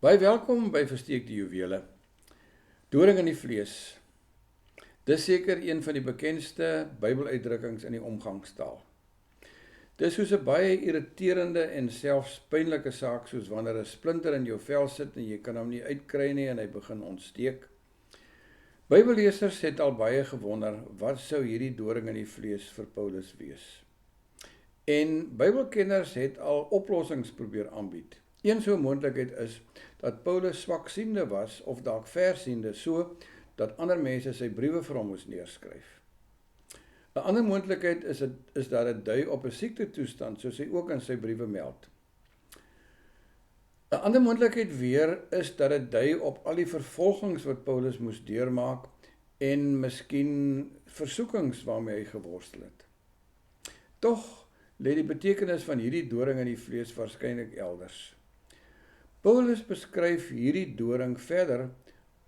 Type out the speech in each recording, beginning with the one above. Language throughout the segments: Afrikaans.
Baie welkom by Versteekte Juwele. Doring in die vlees. Dis seker een van die bekendste Bybeluitdrukkings in die omgangstaal. Dis soos 'n baie irriterende en selfs pynlike saak soos wanneer 'n splinter in jou vel sit en jy kan hom nie uitkry nie en hy begin ontsteek. Bybellesers het al baie gewonder wat sou hierdie doring in die vlees vir Paulus wees. En Bybelkenners het al oplossings probeer aanbied. Een so moontlikheid is dat Paulus swakziende was of dalk versiende so dat ander mense sy briewe vir hom moes neerskryf. 'n Ander moontlikheid is dat dit dui op 'n siektetoestand soos hy ook in sy briewe meld. 'n Ander moontlikheid weer is dat dit dui op al die vervolgings wat Paulus moes deurmaak en miskien versoekings waarmee hy geworstel het. Tog lê die betekenis van hierdie doring in die vlees waarskynlik elders. Paulus beskryf hierdie doring verder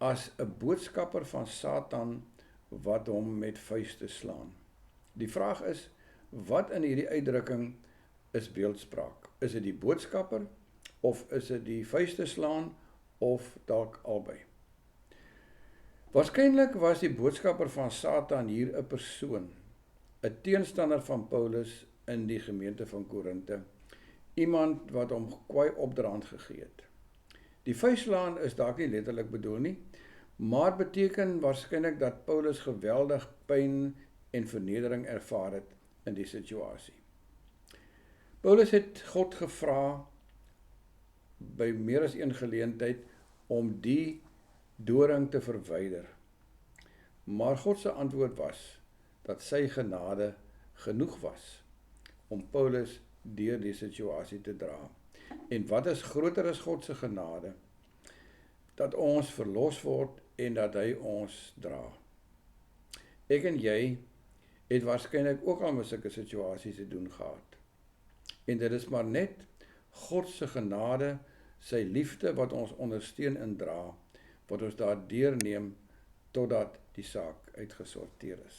as 'n boodskapper van Satan wat hom met vuiste slaan. Die vraag is, wat in hierdie uitdrukking is beeldspraak? Is dit die boodskapper of is dit die vuiste slaan of dalk albei? Waarskynlik was die boodskapper van Satan hier 'n persoon, 'n teenstander van Paulus in die gemeente van Korinte, iemand wat hom kwaai opdraand gegee het. Die vuisslaan is dalk nie letterlik bedoel nie, maar beteken waarskynlik dat Paulus geweldig pyn en vernedering ervaar het in die situasie. Paulus het God gevra by meer as een geleentheid om die doring te verwyder. Maar God se antwoord was dat sy genade genoeg was om Paulus deur die situasie te dra. En wat is groter as God se genade? Dat ons verlos word en dat hy ons dra. Ek en jy het waarskynlik ook al met sulke situasies te doen gehad. En dit is maar net God se genade, sy liefde wat ons ondersteun en dra, wat ons daardeur neem totdat die saak uitgesorteer is.